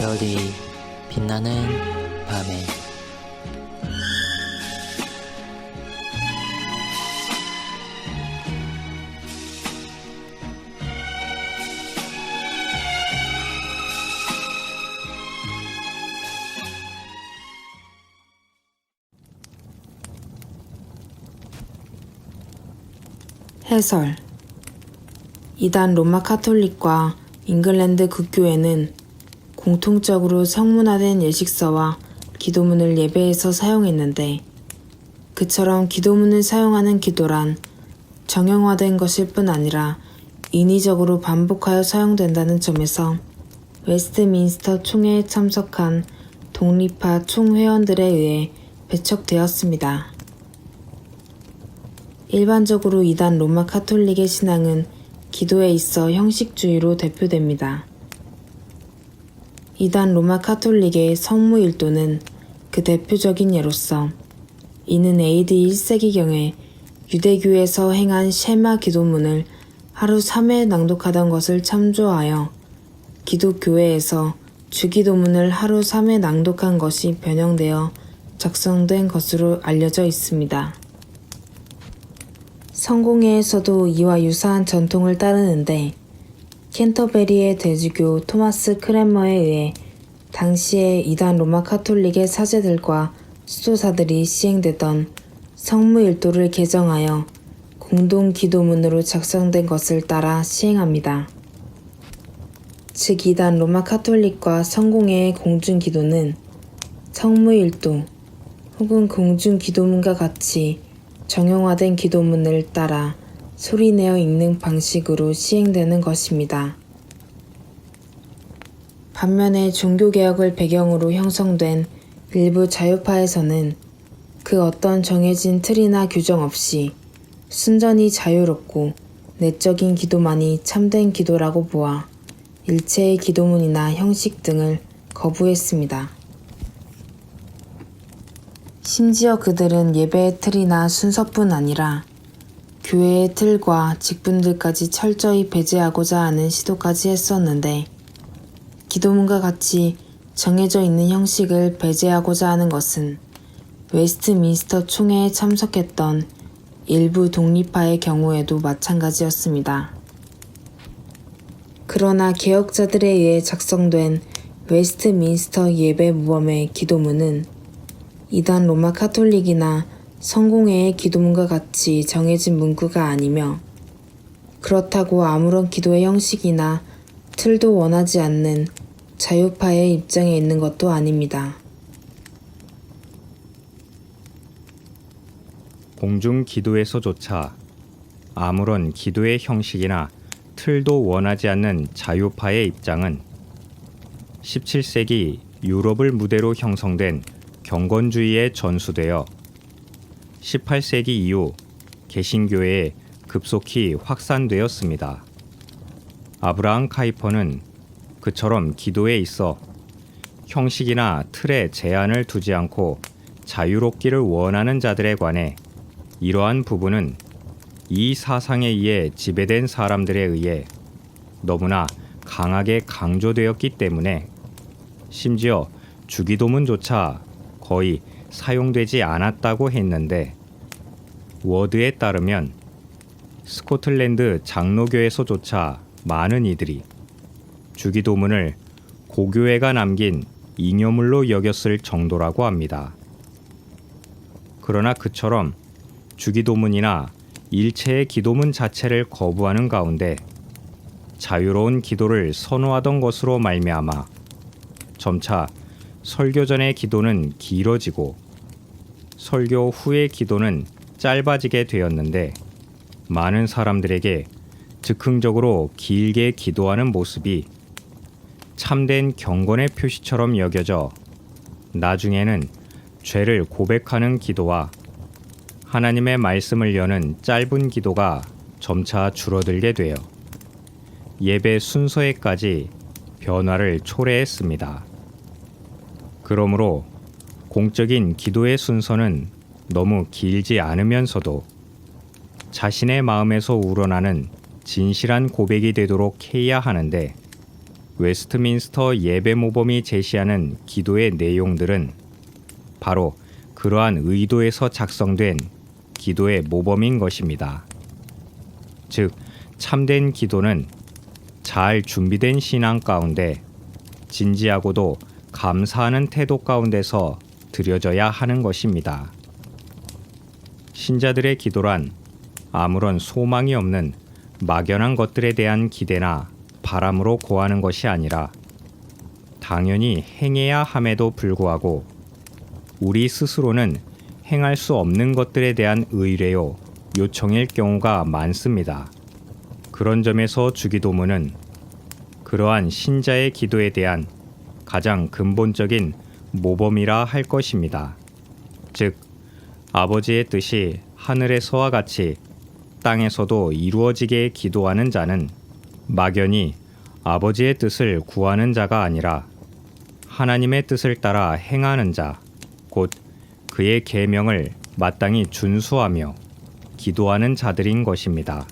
별이 빛나는 밤에 해설. 이단 로마 카톨릭과 잉글랜드 국교회는 공통적으로 성문화된 예식서와 기도문을 예배에서 사용했는데, 그처럼 기도문을 사용하는 기도란 정형화된 것일 뿐 아니라 인위적으로 반복하여 사용된다는 점에서 웨스트민스터 총회에 참석한 독립파 총회원들에 의해 배척되었습니다. 일반적으로 이단 로마 카톨릭의 신앙은 기도에 있어 형식주의로 대표됩니다. 이단 로마 카톨릭의 성무일도는 그 대표적인 예로서, 이는 AD 1세기경에 유대교에서 행한 셰마 기도문을 하루 3회 낭독하던 것을 참조하여 기독교회에서 주기도문을 하루 3회 낭독한 것이 변형되어 작성된 것으로 알려져 있습니다. 성공회에서도 이와 유사한 전통을 따르는데, 캔터베리의 대주교 토마스 크랜머에 의해 당시의 이단 로마 카톨릭의 사제들과 수도사들이 시행되던 성무일도를 개정하여 공동 기도문으로 작성된 것을 따라 시행합니다. 즉 이단 로마 카톨릭과 성공회의 공중기도는 성무일도 혹은 공중기도문과 같이 정형화된 기도문을 따라 소리내어 읽는 방식으로 시행되는 것입니다. 반면에 종교개혁을 배경으로 형성된 일부 자유파에서는 그 어떤 정해진 틀이나 규정 없이 순전히 자유롭고 내적인 기도만이 참된 기도라고 보아 일체의 기도문이나 형식 등을 거부했습니다. 심지어 그들은 예배의 틀이나 순서뿐 아니라 교회의 틀과 직분들까지 철저히 배제하고자 하는 시도까지 했었는데, 기도문과 같이 정해져 있는 형식을 배제하고자 하는 것은 웨스트민스터 총회에 참석했던 일부 독립파의 경우에도 마찬가지였습니다. 그러나 개혁자들에 의해 작성된 웨스트민스터 예배 모범의 기도문은 이단 로마 카톨릭이나 성공회의 기도문과 같이 정해진 문구가 아니며, 그렇다고 아무런 기도의 형식이나 틀도 원하지 않는 자유파의 입장에 있는 것도 아닙니다. 공중 기도에서조차 아무런 기도의 형식이나 틀도 원하지 않는 자유파의 입장은 17세기 유럽을 무대로 형성된 경건주의에 전수되어 18세기 이후 개신교회에 급속히 확산되었습니다. 아브라함 카이퍼는 그처럼 기도에 있어 형식이나 틀에 제한을 두지 않고 자유롭기를 원하는 자들에 관해 이러한 부분은 이 사상에 의해 지배된 사람들에 의해 너무나 강하게 강조되었기 때문에 심지어 주기도문조차 거의 사용되지 않았다고 했는데, 워드에 따르면 스코틀랜드 장로교에서조차 많은 이들이 주기도문을 고교회가 남긴 잉여물로 여겼을 정도라고 합니다. 그러나 그처럼 주기도문이나 일체의 기도문 자체를 거부하는 가운데 자유로운 기도를 선호하던 것으로 말미암아 점차 설교 전의 기도는 길어지고 설교 후의 기도는 짧아지게 되었는데, 많은 사람들에게 즉흥적으로 길게 기도하는 모습이 참된 경건의 표시처럼 여겨져 나중에는 죄를 고백하는 기도와 하나님의 말씀을 여는 짧은 기도가 점차 줄어들게 되어 예배 순서에까지 변화를 초래했습니다. 그러므로 공적인 기도의 순서는 너무 길지 않으면서도 자신의 마음에서 우러나는 진실한 고백이 되도록 해야 하는데, 웨스트민스터 예배 모범이 제시하는 기도의 내용들은 바로 그러한 의도에서 작성된 기도의 모범인 것입니다. 즉, 참된 기도는 잘 준비된 신앙 가운데 진지하고도 감사하는 태도 가운데서 드려져야 하는 것입니다. 신자들의 기도란 아무런 소망이 없는 막연한 것들에 대한 기대나 바람으로 고하는 것이 아니라 당연히 행해야 함에도 불구하고 우리 스스로는 행할 수 없는 것들에 대한 의뢰요, 요청일 경우가 많습니다. 그런 점에서 주기도문은 그러한 신자의 기도에 대한 가장 근본적인 모범이라 할 것입니다. 즉, 아버지의 뜻이 하늘에서와 같이 땅에서도 이루어지게 기도하는 자는 막연히 아버지의 뜻을 구하는 자가 아니라 하나님의 뜻을 따라 행하는 자, 곧 그의 계명을 마땅히 준수하며 기도하는 자들인 것입니다.